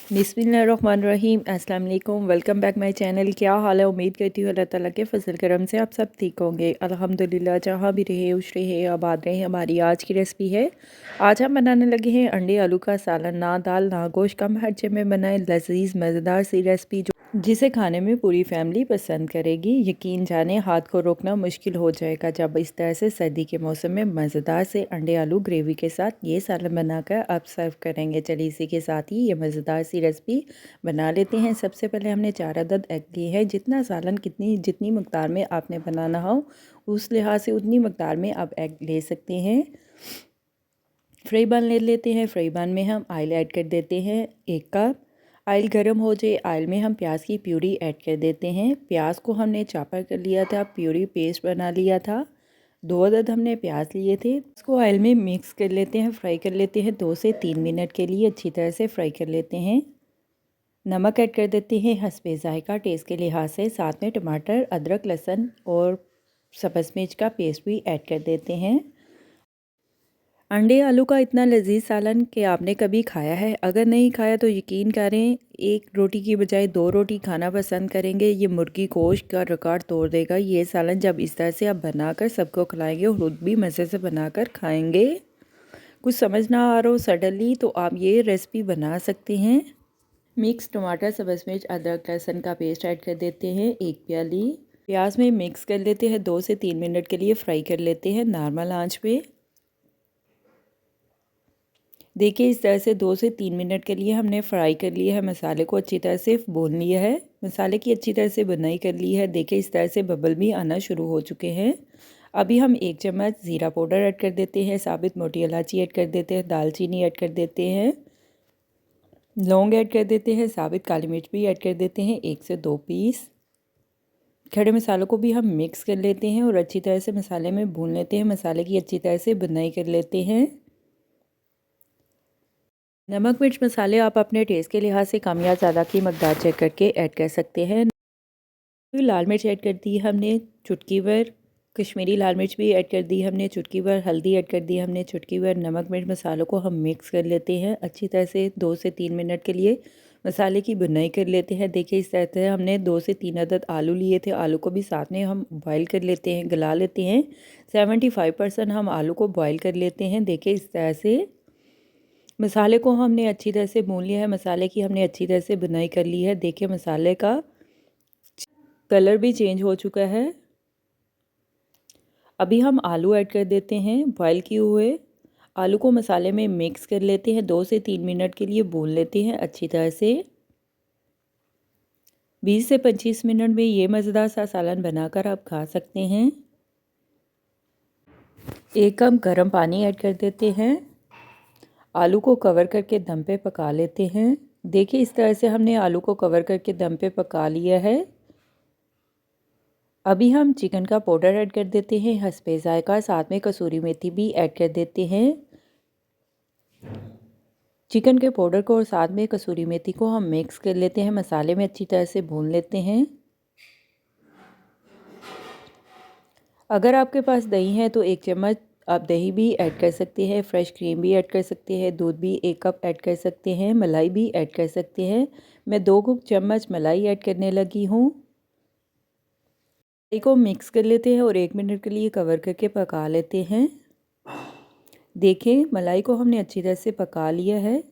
बिस्मिल्लाहिर्रहमानिर्रहीम। अस्सलाम वालेकुम। Welcome back my channel. क्या हाल है? उम्मीद करती हूँ अल्लाह ताला के फजल करम से आप सब ठीक होंगे। अल्हम्दुलिल्लाह, जहाँ भी रहे खुश रहे आबाद रहे। हमारी आज की रेसिपी है, आज हम बनाने लगे हैं अंडे आलू का सालन। ना दाल ना गोश्त, कम खर्चे में बनाए लजीज मज़ेदार सी रेसिपी जिसे खाने में पूरी फैमिली पसंद करेगी। यकीन जाने हाथ को रोकना मुश्किल हो जाएगा जब इस तरह से सर्दी के मौसम में मज़ेदार से अंडे आलू ग्रेवी के साथ ये सालन बनाकर आप सर्व करेंगे। चलिए इसी के साथ ही ये मज़ेदार सी रेसिपी बना लेते हैं। सबसे पहले हमने 4 अदद एग लिए हैं। जितना सालन जितनी मकदार में आपने बनाना हो उस लिहाज से उतनी मकदार में आप एग ले सकते हैं। फ्राई पैन ले लेते हैं। फ्राई पैन में हम ऑयल ऐड कर देते हैं 1 कप। ऑयल गर्म हो जाए, ऑयल में हम प्याज की प्यूरी ऐड कर देते हैं। प्याज को हमने चॉपर कर लिया था, प्यूरी पेस्ट बना लिया था। 2 अदद हमने प्याज लिए थे। इसको ऑयल में मिक्स कर लेते हैं, फ्राई कर लेते हैं। 2 से 3 मिनट के लिए अच्छी तरह से फ्राई कर लेते हैं। नमक ऐड कर देते हैं हस्बे ज़ायका टेस्ट के लिहाज से। साथ में टमाटर, अदरक, लहसुन और सब्ज़ मिर्च का पेस्ट भी ऐड कर देते हैं। अंडे आलू का इतना लजीज सालन कि आपने कभी खाया है? अगर नहीं खाया तो यकीन करें, एक रोटी की बजाय 2 रोटी खाना पसंद करेंगे। ये मुर्गी गोश्त का रिकॉर्ड तोड़ देगा। ये सालन जब इस तरह से आप बनाकर सबको खिलाएंगे और खुद भी मज़े से बनाकर खाएंगे। कुछ समझ ना आ रहा हो सडनली तो आप ये रेसिपी बना सकते हैं। मिक्स टमाटर, सब्ज़ मिर्च, अदरक, लहसुन का पेस्ट ऐड कर देते हैं 1 प्याली। प्याज में मिक्स कर लेते हैं। 2 से 3 मिनट के लिए फ्राई कर लेते हैं नॉर्मल आंच पे। देखिए इस तरह से 2 से 3 मिनट के लिए हमने फ्राई कर लिया है। मसाले को अच्छी तरह से भून लिया है। मसाले की अच्छी तरह से बुनाई कर ली है। देखिए इस तरह से बबल भी आना शुरू हो चुके हैं। अभी हम 1 चम्मच ज़ीरा पाउडर ऐड कर देते हैं। साबित मोटी इलायची ऐड कर देते हैं। दालचीनी ऐड कर देते हैं। लौंग ऐड कर देते हैं। साबित काली मिर्च भी ऐड कर देते हैं 1 से 2 पीस। खड़े मसालों को भी हम मिक्स कर लेते हैं और अच्छी तरह से मसाले में भून लेते हैं। मसाले की अच्छी तरह से बुनाई कर लेते हैं। नमक मिर्च मसाले आप अपने टेस्ट के लिहाज से कम या ज़्यादा की मकदार चेक करके ऐड कर सकते हैं। लाल मिर्च ऐड कर दी हमने चुटकी भर। कश्मीरी लाल मिर्च भी ऐड कर दी हमने चुटकी भर। हल्दी ऐड कर दी हमने चुटकी भर। नमक मिर्च मसालों को हम मिक्स कर लेते हैं अच्छी तरह से। 2 से 3 मिनट के लिए मसाले की बुनाई कर लेते हैं। देखिए इस तरह से हमने 2 से 3 अदद आलू लिए थे। आलू को भी साथ में हम बॉईल कर लेते हैं, गला लेते हैं। 75% हम आलू को बॉईल कर लेते हैं। देखिए इस तरह से मसाले को हमने अच्छी तरह से भून लिया है। मसाले की हमने अच्छी तरह से बुनाई कर ली है। देखिए मसाले का कलर भी चेंज हो चुका है। अभी हम आलू ऐड कर देते हैं। बॉईल किए हुए आलू को मसाले में मिक्स कर लेते हैं। 2 से 3 मिनट के लिए भून लेते हैं अच्छी तरह से। 20 से 25 मिनट में ये मज़ेदार सा सालन बनाकर आप खा सकते हैं। 1 कप गर्म पानी ऐड कर देते हैं। आलू को कवर करके दम पे पका लेते हैं। देखिए इस तरह से हमने आलू को कवर करके दम पे पका लिया है। अभी हम चिकन का पाउडर ऐड कर देते हैं हस्बे ज़ायका। साथ में कसूरी मेथी भी ऐड कर देते हैं। चिकन के पाउडर को और साथ में कसूरी मेथी को हम मिक्स कर लेते हैं। मसाले में अच्छी तरह से भून लेते हैं। अगर आपके पास दही है तो 1 चम्मच आप दही भी ऐड कर सकते हैं। फ्रेश क्रीम भी ऐड कर सकते हैं। दूध भी 1 कप ऐड कर सकते हैं। मलाई भी ऐड कर सकते हैं। मैं 2 चम्मच मलाई ऐड करने लगी हूँ। को मिक्स कर लेते हैं और 1 मिनट के लिए कवर करके पका लेते हैं। देखें मलाई को हमने अच्छी तरह से पका लिया है।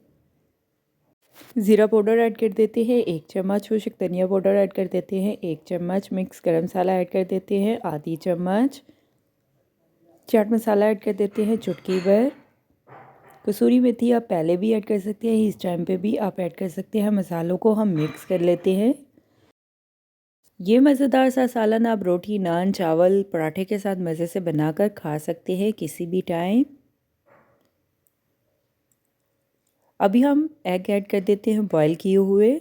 ज़ीरा पाउडर ऐड कर देते हैं 1 चम्मच। खुश्क धनिया पाउडर ऐड कर देते हैं 1 चम्मच। मिक्स गरम मसाला ऐड कर देते हैं आधी चम्मच। चाट मसाला ऐड कर देते हैं चुटकी भर। कसूरी मेथी आप पहले भी ऐड कर सकते हैं, इस टाइम पे भी आप ऐड कर सकते हैं। मसालों को हम मिक्स कर लेते हैं। ये मज़ेदार सा सालन आप रोटी, नान, चावल, पराठे के साथ मज़े से बनाकर खा सकते हैं किसी भी टाइम। अभी हम एग ऐड कर देते हैं बॉईल किए हुए।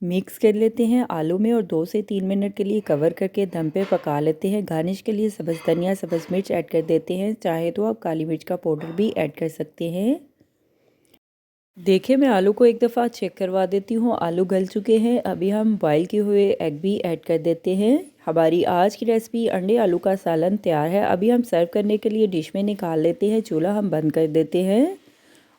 मिक्स कर लेते हैं आलू में और 2 से 3 मिनट के लिए कवर करके दम पे पका लेते हैं। गार्निश के लिए सब्ज़ धनिया, सब्ज़ मिर्च ऐड कर देते हैं। चाहे तो आप काली मिर्च का पाउडर भी ऐड कर सकते हैं। देखिए मैं आलू को एक दफ़ा चेक करवा देती हूँ। आलू गल चुके हैं। अभी हम बॉईल किए हुए एग भी ऐड कर देते हैं। हमारी आज की रेसिपी अंडे आलू का सालन तैयार है। अभी हम सर्व करने के लिए डिश में निकाल लेते हैं। चूल्हा हम बंद कर देते हैं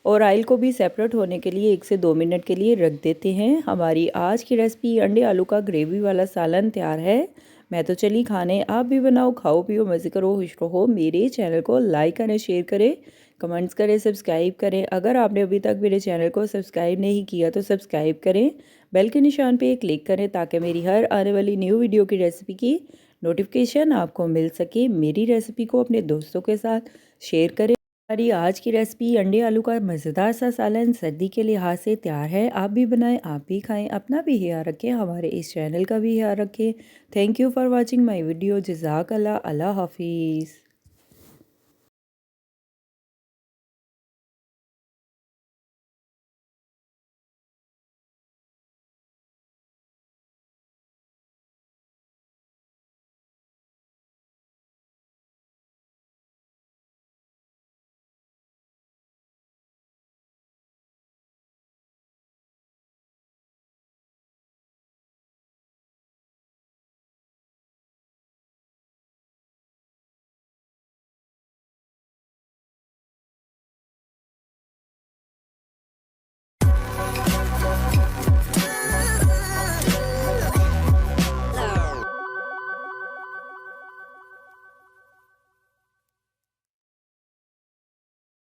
और ऑयल को भी सेपरेट होने के लिए 1 से 2 मिनट के लिए रख देते हैं। हमारी आज की रेसिपी अंडे आलू का ग्रेवी वाला सालन तैयार है। मैं तो चली खाने, आप भी बनाओ, खाओ पियो, मज़े करो, खुश रहो। मेरे चैनल को लाइक करें, शेयर करें, कमेंट्स करें, सब्सक्राइब करें। अगर आपने अभी तक मेरे चैनल को सब्सक्राइब नहीं किया तो सब्सक्राइब करें, बेल के निशान पे क्लिक करें ताकि मेरी हर आने वाली न्यू वीडियो की रेसिपी की नोटिफिकेशन आपको मिल सके। मेरी रेसिपी को अपने दोस्तों के साथ शेयर करें। हमारी आज की रेसिपी अंडे आलू का मज़ेदार सा सालन सर्दी के लिहाज से तैयार है। आप भी बनाएं, आप भी खाएं, अपना भी ख्याल रखें, हमारे इस चैनल का भी ख्याल रखें। Thank you for watching my video. जज़ाक अल्लाह। अल्लाह हाफिज़।